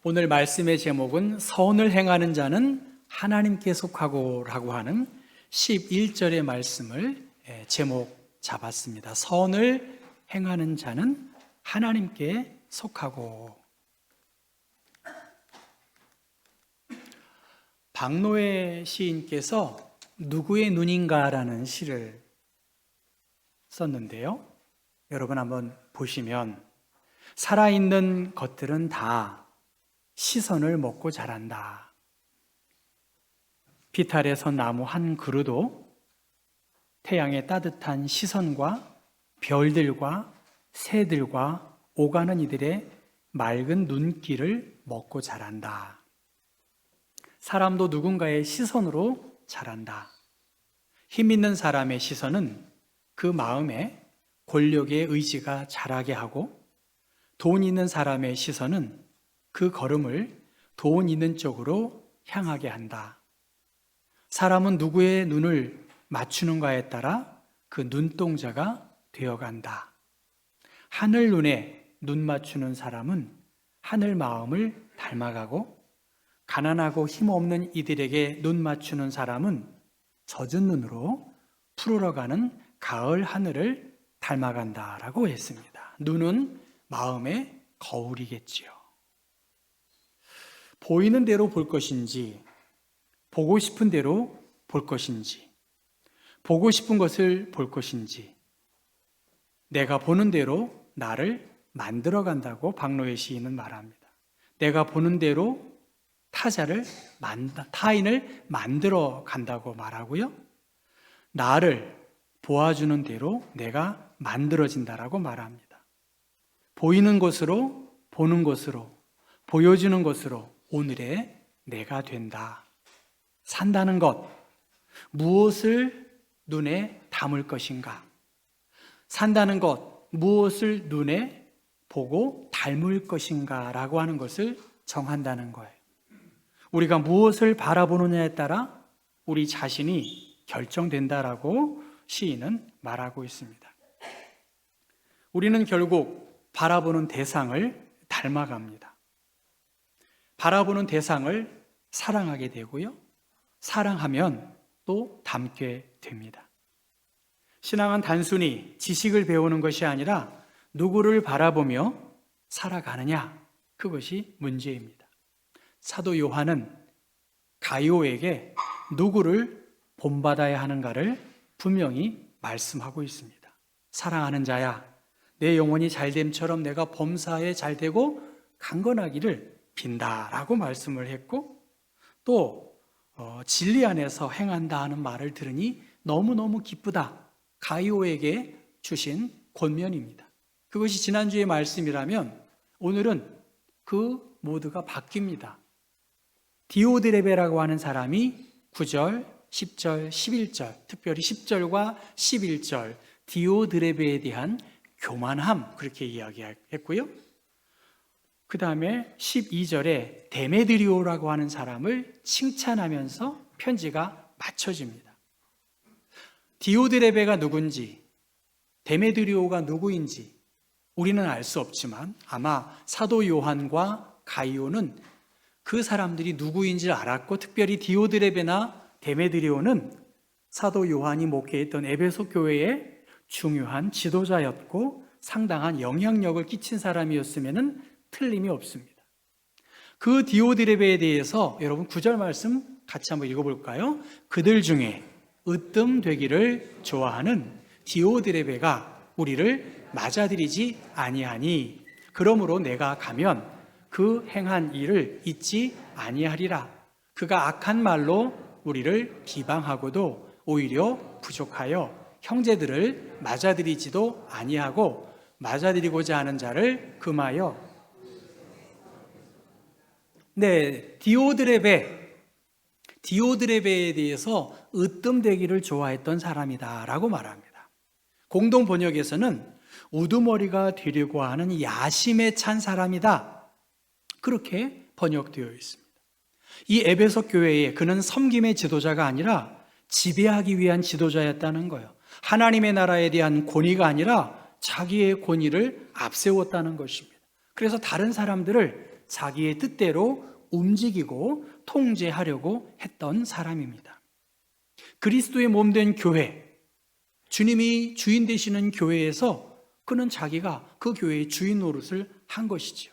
오늘 말씀의 제목은 선을 행하는 자는 하나님께 속하고 라고 하는 11절의 말씀을 제목 잡았습니다. 선을 행하는 자는 하나님께 속하고. 박노해 시인께서 누구의 눈인가라는 시를 썼는데요. 여러분 한번 보시면 살아있는 것들은 다 시선을 먹고 자란다. 비탈에 선 나무 한 그루도 태양의 따뜻한 시선과 별들과 새들과 오가는 이들의 맑은 눈길을 먹고 자란다. 사람도 누군가의 시선으로 자란다. 힘 있는 사람의 시선은 그 마음에 권력의 의지가 자라게 하고, 돈 있는 사람의 시선은 그 걸음을 돈 있는 쪽으로 향하게 한다. 사람은 누구의 눈을 맞추는가에 따라 그 눈동자가 되어간다. 하늘 눈에 눈 맞추는 사람은 하늘 마음을 닮아가고, 가난하고 힘없는 이들에게 눈 맞추는 사람은 젖은 눈으로 푸르러가는 가을 하늘을 닮아간다라고 했습니다. 눈은 마음의 거울이겠지요. 보이는 대로 볼 것인지, 보고 싶은 대로 볼 것인지, 보고 싶은 것을 볼 것인지, 내가 보는 대로 나를 만들어 간다고 박노해 시인은 말합니다. 내가 보는 대로 타인을 만들어 간다고 말하고요. 나를 보아주는 대로 내가 만들어진다라고 말합니다. 보이는 것으로, 보는 것으로, 보여주는 것으로 오늘의 내가 된다. 산다는 것, 무엇을 눈에 담을 것인가? 산다는 것, 무엇을 눈에 보고 닮을 것인가? 라고 하는 것을 정한다는 거예요. 우리가 무엇을 바라보느냐에 따라 우리 자신이 결정된다라고 시인은 말하고 있습니다. 우리는 결국 바라보는 대상을 닮아갑니다. 바라보는 대상을 사랑하게 되고요. 사랑하면 또 닮게 됩니다. 신앙은 단순히 지식을 배우는 것이 아니라 누구를 바라보며 살아가느냐, 그것이 문제입니다. 사도 요한은 가이오에게 누구를 본받아야 하는가를 분명히 말씀하고 있습니다. 사랑하는 자야, 내 영혼이 잘됨처럼 내가 범사에 잘되고 강건하기를 빈다라고 말씀을 했고, 또 진리 안에서 행한다 하는 말을 들으니 너무너무 기쁘다, 가이오에게 주신 권면입니다. 그것이 지난주의 말씀이라면 오늘은 그 모두가 바뀝니다. 디오드레베라고 하는 사람이 9절, 10절, 11절, 특별히 10절과 11절 디오드레베에 대한 교만함, 그렇게 이야기했고요. 그 다음에 12절에 데메드리오라고 하는 사람을 칭찬하면서 편지가 맞춰집니다. 디오드레베가 누군지, 데메드리오가 누구인지 우리는 알 수 없지만 아마 사도 요한과 가이오는 그 사람들이 누구인지를 알았고, 특별히 디오드레베나 데메드리오는 사도 요한이 목회했던 에베소 교회의 중요한 지도자였고 상당한 영향력을 끼친 사람이었으면 틀림이 없습니다. 그 디오드레베에 대해서 여러분 9절 말씀 같이 한번 읽어볼까요? 그들 중에 으뜸되기를 좋아하는 디오드레베가 우리를 맞아들이지 아니하니, 그러므로 내가 가면 그 행한 일을 잊지 아니하리라. 그가 악한 말로 우리를 비방하고도 오히려 부족하여 형제들을 맞아들이지도 아니하고 맞아들이고자 하는 자를 금하여. 네, 디오드레베에 대해서 으뜸되기를 좋아했던 사람이다 라고 말합니다. 공동 번역에서는 우두머리가 되려고 하는 야심에 찬 사람이다, 그렇게 번역되어 있습니다. 이 에베소 교회에 그는 섬김의 지도자가 아니라 지배하기 위한 지도자였다는 거예요. 하나님의 나라에 대한 권위가 아니라 자기의 권위를 앞세웠다는 것입니다. 그래서 다른 사람들을 자기의 뜻대로 움직이고 통제하려고 했던 사람입니다. 그리스도의 몸된 교회, 주님이 주인 되시는 교회에서 그는 자기가 그 교회의 주인 노릇을 한 것이지요.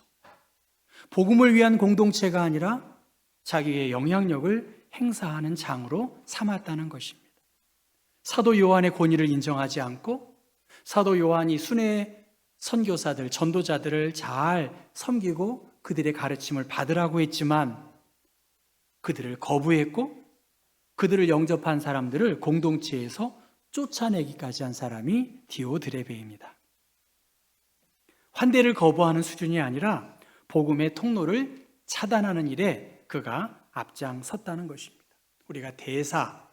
복음을 위한 공동체가 아니라 자기의 영향력을 행사하는 장으로 삼았다는 것입니다. 사도 요한의 권위를 인정하지 않고 사도 요한이 순회 선교사들, 전도자들을 잘 섬기고 그들의 가르침을 받으라고 했지만 그들을 거부했고 그들을 영접한 사람들을 공동체에서 쫓아내기까지 한 사람이 디오드레베입니다. 환대를 거부하는 수준이 아니라 복음의 통로를 차단하는 일에 그가 앞장섰다는 것입니다. 우리가 대사,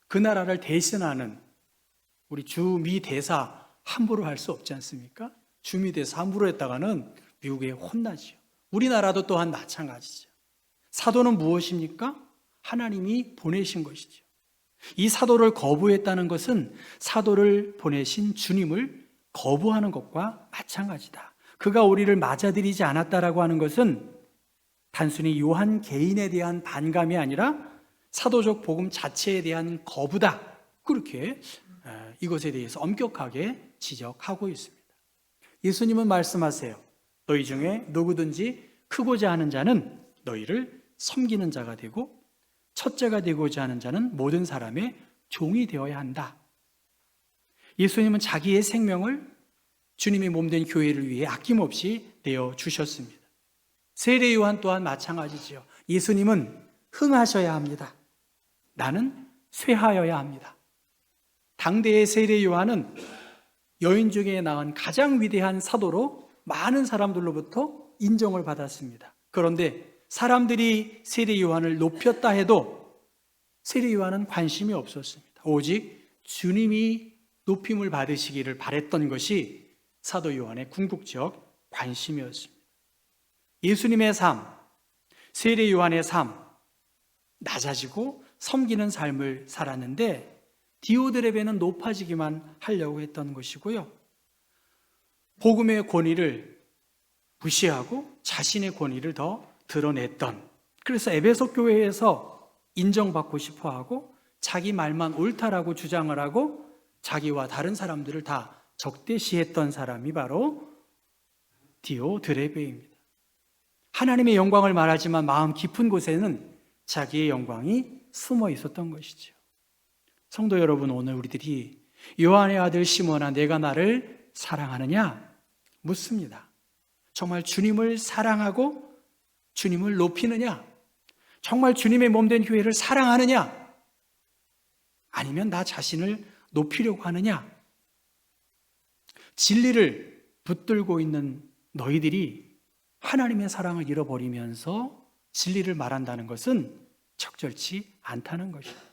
그 나라를 대신하는 우리 주미 대사 함부로 할 수 없지 않습니까? 주미 대사 함부로 했다가는 미국에 혼나지요. 우리나라도 또한 마찬가지죠. 사도는 무엇입니까? 하나님이 보내신 것이죠. 이 사도를 거부했다는 것은 사도를 보내신 주님을 거부하는 것과 마찬가지다. 그가 우리를 맞아들이지 않았다라고 하는 것은 단순히 요한 개인에 대한 반감이 아니라 사도적 복음 자체에 대한 거부다. 그렇게 이것에 대해서 엄격하게 지적하고 있습니다. 예수님은 말씀하세요. 너희 중에 누구든지 크고자 하는 자는 너희를 섬기는 자가 되고 첫째가 되고자 하는 자는 모든 사람의 종이 되어야 한다. 예수님은 자기의 생명을 주님이 몸된 교회를 위해 아낌없이 내어주셨습니다. 세례 요한 또한 마찬가지죠. 예수님은 흥하셔야 합니다. 나는 쇠하여야 합니다. 당대의 세례 요한은 여인 중에 낳은 가장 위대한 사도로 많은 사람들로부터 인정을 받았습니다. 그런데 사람들이 세례 요한을 높였다 해도 세례 요한은 관심이 없었습니다. 오직 주님이 높임을 받으시기를 바랬던 것이 사도 요한의 궁극적 관심이었습니다. 예수님의 삶, 세례 요한의 삶, 낮아지고 섬기는 삶을 살았는데 디오드레베는 높아지기만 하려고 했던 것이고요. 복음의 권위를 무시하고 자신의 권위를 더 드러냈던, 그래서 에베소 교회에서 인정받고 싶어하고 자기 말만 옳다라고 주장을 하고 자기와 다른 사람들을 다 적대시했던 사람이 바로 디오드레베입니다. 하나님의 영광을 말하지만 마음 깊은 곳에는 자기의 영광이 숨어 있었던 것이죠. 성도 여러분, 오늘 우리들이 요한의 아들 시몬아 내가 나를 사랑하느냐 묻습니다. 정말 주님을 사랑하고 주님을 높이느냐? 정말 주님의 몸된 교회를 사랑하느냐? 아니면 나 자신을 높이려고 하느냐? 진리를 붙들고 있는 너희들이 하나님의 사랑을 잃어버리면서 진리를 말한다는 것은 적절치 않다는 것입니다.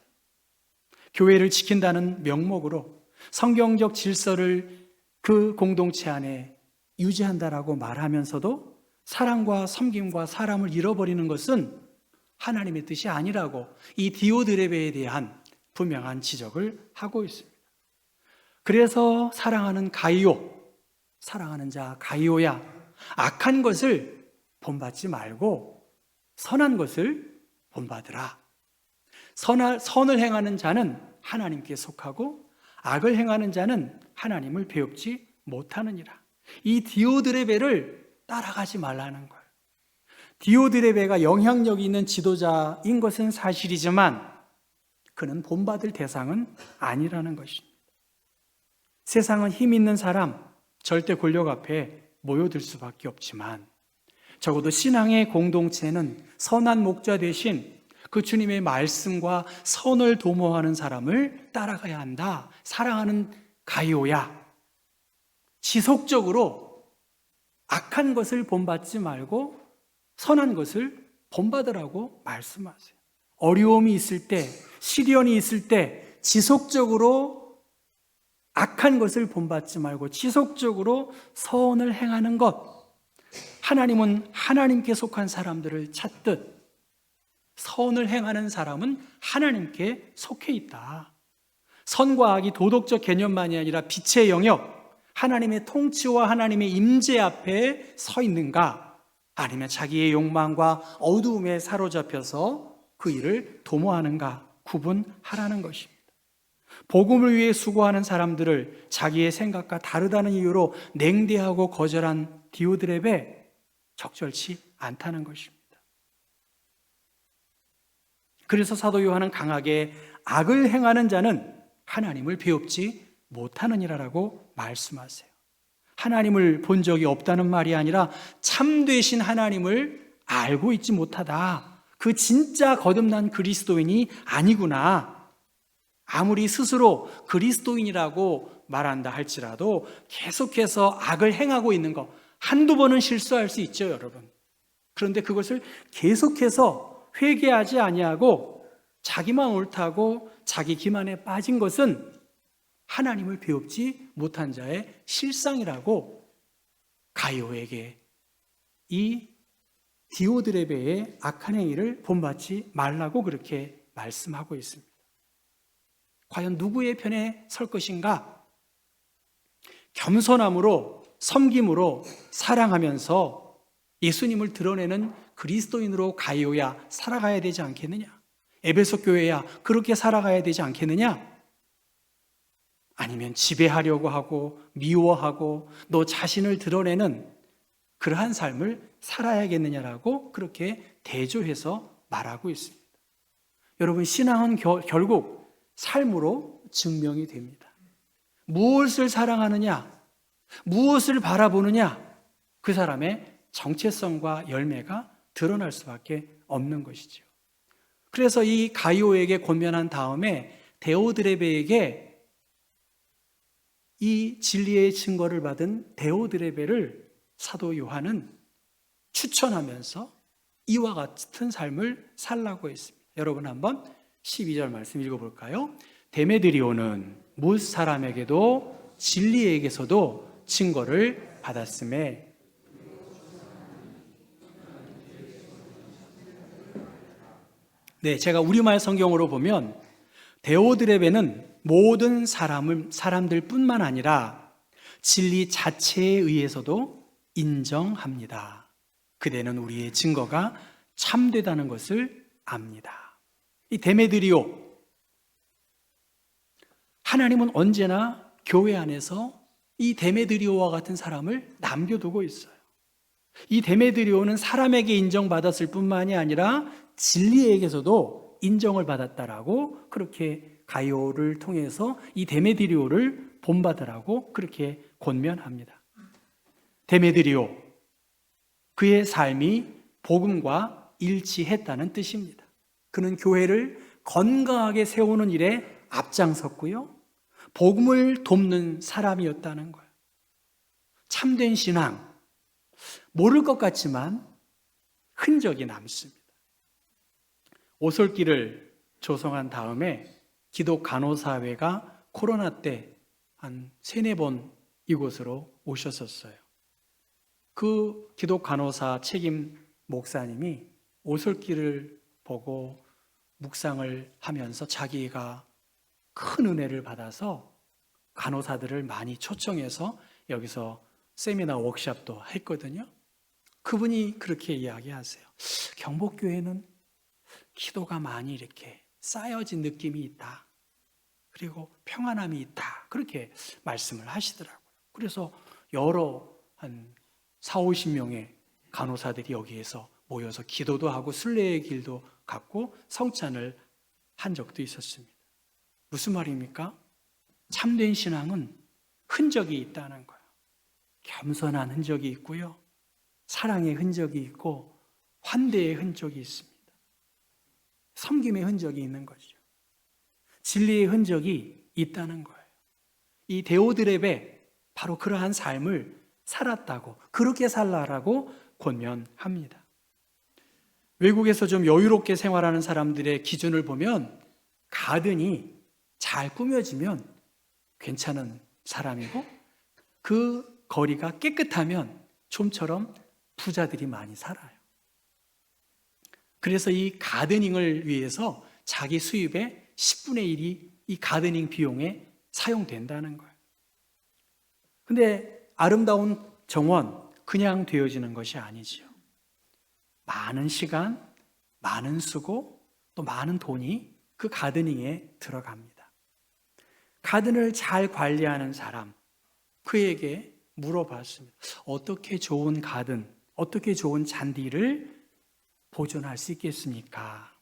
교회를 지킨다는 명목으로 성경적 질서를 그 공동체 안에 유지한다라고 말하면서도 사랑과 섬김과 사람을 잃어버리는 것은 하나님의 뜻이 아니라고 이 디오드레베에 대한 분명한 지적을 하고 있습니다. 그래서 사랑하는 가이오, 사랑하는 자 가이오야, 악한 것을 본받지 말고 선한 것을 본받으라. 선을 행하는 자는 하나님께 속하고 악을 행하는 자는 하나님을 배웁지 못하느니라. 이 디오드레베를 따라가지 말라는 거예요. 디오드레베가 영향력이 있는 지도자인 것은 사실이지만 그는 본받을 대상은 아니라는 것입니다. 세상은 힘 있는 사람, 절대 권력 앞에 모여들 수밖에 없지만 적어도 신앙의 공동체는 선한 목자 대신 그 주님의 말씀과 선을 도모하는 사람을 따라가야 한다. 사랑하는 가이오야, 지속적으로 악한 것을 본받지 말고 선한 것을 본받으라고 말씀하세요. 어려움이 있을 때, 시련이 있을 때 지속적으로 악한 것을 본받지 말고 지속적으로 선을 행하는 것. 하나님은 하나님께 속한 사람들을 찾듯 선을 행하는 사람은 하나님께 속해 있다. 선과 악이 도덕적 개념만이 아니라 빛의 영역, 하나님의 통치와 하나님의 임재 앞에 서 있는가? 아니면 자기의 욕망과 어두움에 사로잡혀서 그 일을 도모하는가 구분하라는 것입니다. 복음을 위해 수고하는 사람들을 자기의 생각과 다르다는 이유로 냉대하고 거절한 디오드렙에 적절치 않다는 것입니다. 그래서 사도 요한은 강하게 악을 행하는 자는 하나님을 배웁지 못하느니라라고 말씀하세요. 하나님을 본 적이 없다는 말이 아니라 참되신 하나님을 알고 있지 못하다. 그 진짜 거듭난 그리스도인이 아니구나. 아무리 스스로 그리스도인이라고 말한다 할지라도 계속해서 악을 행하고 있는 것, 한두 번은 실수할 수 있죠, 여러분. 그런데 그것을 계속해서 회개하지 아니하고 자기만 옳다고 자기 기만에 빠진 것은 하나님을 배웁지 못한 자의 실상이라고 가이오에게 이 디오드레베의 악한 행위를 본받지 말라고 그렇게 말씀하고 있습니다. 과연 누구의 편에 설 것인가? 겸손함으로, 섬김으로, 사랑하면서 예수님을 드러내는 그리스도인으로 가이오야 살아가야 되지 않겠느냐? 에베소 교회야 그렇게 살아가야 되지 않겠느냐? 아니면 지배하려고 하고 미워하고 너 자신을 드러내는 그러한 삶을 살아야겠느냐라고 그렇게 대조해서 말하고 있습니다. 여러분, 신앙은 결국 삶으로 증명이 됩니다. 무엇을 사랑하느냐, 무엇을 바라보느냐, 그 사람의 정체성과 열매가 드러날 수밖에 없는 것이죠. 그래서 이 가이오에게 권면한 다음에 데오드레베에게 이 진리의 증거를 받은 데오드레베를 사도 요한은 추천하면서 이와 같은 삶을 살라고 했습니다. 여러분 한번 12절 말씀 읽어볼까요? 데메드리오는 뭇 사람에게도 진리에게서도 증거를 받았음에 네, 제가 우리말 성경으로 보면 데오드레베는 모든 사람들 뿐만 아니라 진리 자체에 의해서도 인정합니다. 그대는 우리의 증거가 참되다는 것을 압니다. 이 데메드리오, 하나님은 언제나 교회 안에서 이 데메드리오와 같은 사람을 남겨두고 있어요. 이 데메드리오는 사람에게 인정받았을 뿐만이 아니라 진리에게서도 인정을 받았다라고 그렇게 가이오를 통해서 이 데메드리오를 본받으라고 그렇게 권면합니다. 데메드리오, 그의 삶이 복음과 일치했다는 뜻입니다. 그는 교회를 건강하게 세우는 일에 앞장섰고요, 복음을 돕는 사람이었다는 거예요. 참된 신앙, 모를 것 같지만 흔적이 남습니다. 오솔길을 조성한 다음에 기독 간호사회가 코로나 때 한 3-4번 이곳으로 오셨었어요. 그 기독 간호사 책임 목사님이 오솔길을 보고 묵상을 하면서 자기가 큰 은혜를 받아서 간호사들을 많이 초청해서 여기서 세미나 워크숍도 했거든요. 그분이 그렇게 이야기하세요. 경복교회는 기도가 많이 이렇게 쌓여진 느낌이 있다. 그리고 평안함이 있다. 그렇게 말씀을 하시더라고요. 그래서 여러 한 40-50명의 간호사들이 여기에서 모여서 기도도 하고 순례의 길도 갔고 성찬을 한 적도 있었습니다. 무슨 말입니까? 참된 신앙은 흔적이 있다는 거예요. 겸손한 흔적이 있고요, 사랑의 흔적이 있고 환대의 흔적이 있습니다. 섬김의 흔적이 있는 거죠. 진리의 흔적이 있다는 거예요. 이 데오드렙에 바로 그러한 삶을 살았다고, 그렇게 살라라고 권면합니다. 외국에서 좀 여유롭게 생활하는 사람들의 기준을 보면 가든이 잘 꾸며지면 괜찮은 사람이고, 그 거리가 깨끗하면 좀처럼 부자들이 많이 살아요. 그래서 이 가드닝을 위해서 자기 수입의 10분의 1이 이 가드닝 비용에 사용된다는 거예요. 근데 아름다운 정원 그냥 되어지는 것이 아니지요. 많은 시간, 많은 수고, 또 많은 돈이 그 가드닝에 들어갑니다. 가든을 잘 관리하는 사람, 그에게 물어봤습니다. 어떻게 좋은 가든, 어떻게 좋은 잔디를 보존할 수 있겠습니까?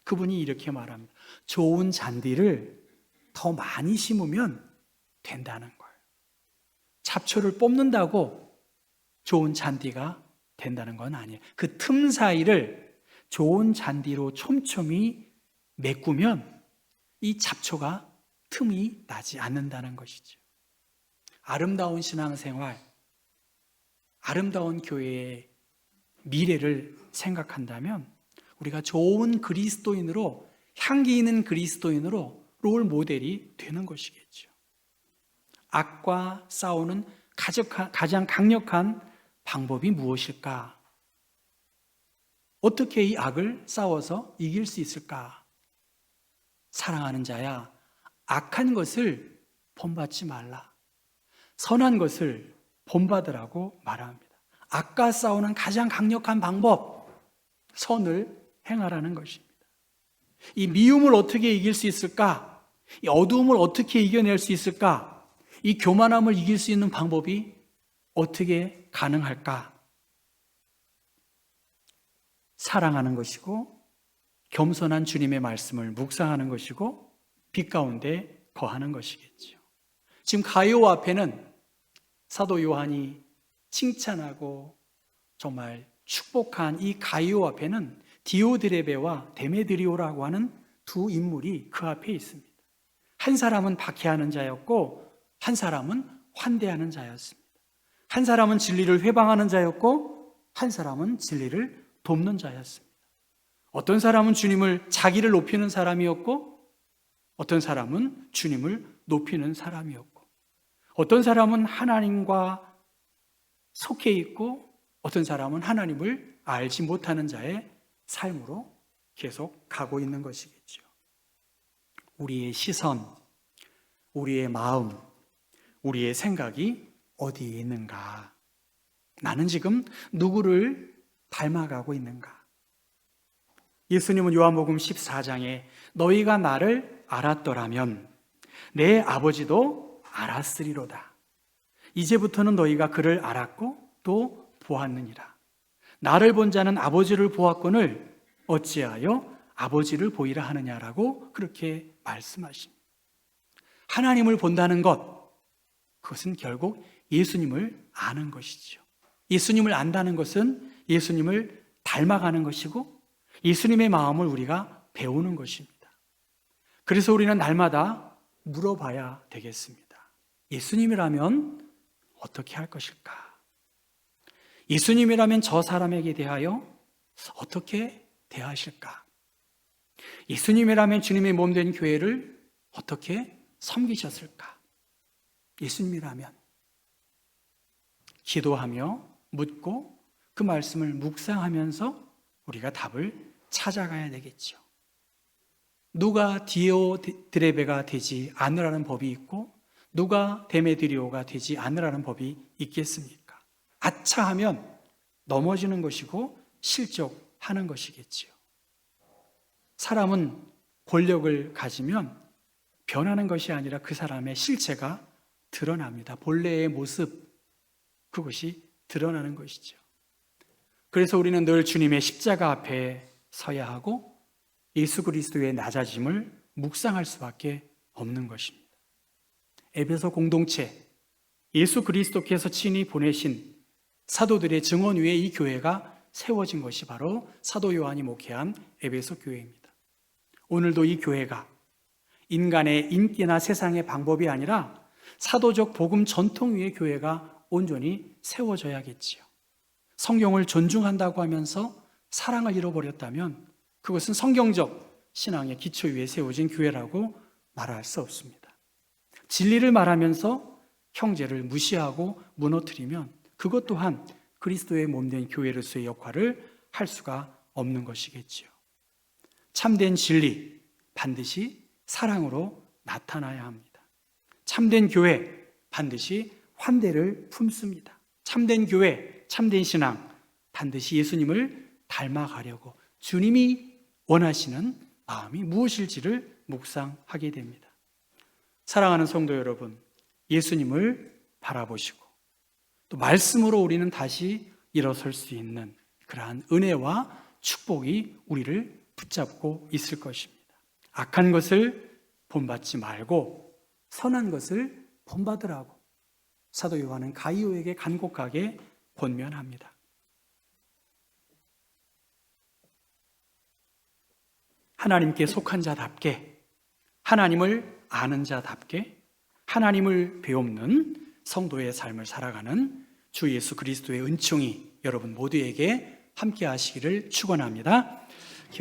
그분이 이렇게 말합니다. 좋은 잔디를 더 많이 심으면 된다는 거예요. 잡초를 뽑는다고 좋은 잔디가 된다는 건 아니에요. 그 틈 사이를 좋은 잔디로 촘촘히 메꾸면 이 잡초가 틈이 나지 않는다는 것이죠. 아름다운 신앙생활, 아름다운 교회의 미래를 생각한다면 우리가 좋은 그리스도인으로, 향기 있는 그리스도인으로 롤 모델이 되는 것이겠죠. 악과 싸우는 가장 강력한 방법이 무엇일까? 어떻게 이 악을 싸워서 이길 수 있을까? 사랑하는 자야, 악한 것을 본받지 말라. 선한 것을 본받으라고 말합니다. 악과 싸우는 가장 강력한 방법, 선을 행하라는 것입니다. 이 미움을 어떻게 이길 수 있을까? 이 어두움을 어떻게 이겨낼 수 있을까? 이 교만함을 이길 수 있는 방법이 어떻게 가능할까? 사랑하는 것이고, 겸손한 주님의 말씀을 묵상하는 것이고, 빛 가운데 거하는 것이겠죠. 지금 가이오 앞에는 사도 요한이 칭찬하고 정말 축복한 이 가이오 앞에는 디오드레베와 데메드리오라고 하는 두 인물이 그 앞에 있습니다. 한 사람은 박해하는 자였고 한 사람은 환대하는 자였습니다. 한 사람은 진리를 회방하는 자였고 한 사람은 진리를 돕는 자였습니다. 어떤 사람은 주님을 자기를 높이는 사람이었고 어떤 사람은 주님을 높이는 사람이었고 어떤 사람은 하나님과 속해 있고 어떤 사람은 하나님을 알지 못하는 자의 삶으로 계속 가고 있는 것이겠죠. 우리의 시선, 우리의 마음, 우리의 생각이 어디에 있는가? 나는 지금 누구를 닮아가고 있는가? 예수님은 요한복음 14장에 너희가 나를 알았더라면 내 아버지도 알았으리로다. 이제부터는 너희가 그를 알았고 또 보았느니라. 나를 본 자는 아버지를 보았거늘 어찌하여 아버지를 보이라 하느냐라고 그렇게 말씀하십니다. 하나님을 본다는 것, 그것은 결국 예수님을 아는 것이죠. 예수님을 안다는 것은 예수님을 닮아가는 것이고 예수님의 마음을 우리가 배우는 것입니다. 그래서 우리는 날마다 물어봐야 되겠습니다. 예수님이라면 어떻게 할 것일까? 예수님이라면 저 사람에게 대하여 어떻게 대하실까? 예수님이라면 주님의 몸된 교회를 어떻게 섬기셨을까? 예수님이라면 기도하며 묻고 그 말씀을 묵상하면서 우리가 답을 찾아가야 되겠죠. 누가 디오드레베가 되지 않으라는 법이 있고 누가 데메드리오가 되지 않으라는 법이 있겠습니까? 아차하면 넘어지는 것이고 실족하는 것이겠지요. 사람은 권력을 가지면 변하는 것이 아니라 그 사람의 실체가 드러납니다. 본래의 모습, 그것이 드러나는 것이죠. 그래서 우리는 늘 주님의 십자가 앞에 서야 하고 예수 그리스도의 낮아짐을 묵상할 수밖에 없는 것입니다. 에베소 공동체, 예수 그리스도께서 친히 보내신 사도들의 증언 위에 이 교회가 세워진 것이 바로 사도 요한이 목회한 에베소 교회입니다. 오늘도 이 교회가 인간의 인기나 세상의 방법이 아니라 사도적 복음 전통 위의 교회가 온전히 세워져야겠지요. 성경을 존중한다고 하면서 사랑을 잃어버렸다면 그것은 성경적 신앙의 기초 위에 세워진 교회라고 말할 수 없습니다. 진리를 말하면서 형제를 무시하고 무너뜨리면 그것 또한 그리스도의 몸된 교회로서의 역할을 할 수가 없는 것이겠지요. 참된 진리 반드시 사랑으로 나타나야 합니다. 참된 교회 반드시 환대를 품습니다. 참된 교회, 참된 신앙 반드시 예수님을 닮아가려고 주님이 원하시는 마음이 무엇일지를 묵상하게 됩니다. 사랑하는 성도 여러분, 예수님을 바라보시고 또 말씀으로 우리는 다시 일어설 수 있는 그러한 은혜와 축복이 우리를 붙잡고 있을 것입니다. 악한 것을 본받지 말고 선한 것을 본받으라고 사도 요한은 가이오에게 간곡하게 권면합니다. 하나님께 속한 자답게, 하나님을 아는 자답게, 하나님을 배우는 성도의 삶을 살아가는 주 예수 그리스도의 은총이 여러분 모두에게 함께 하시기를 축원합니다.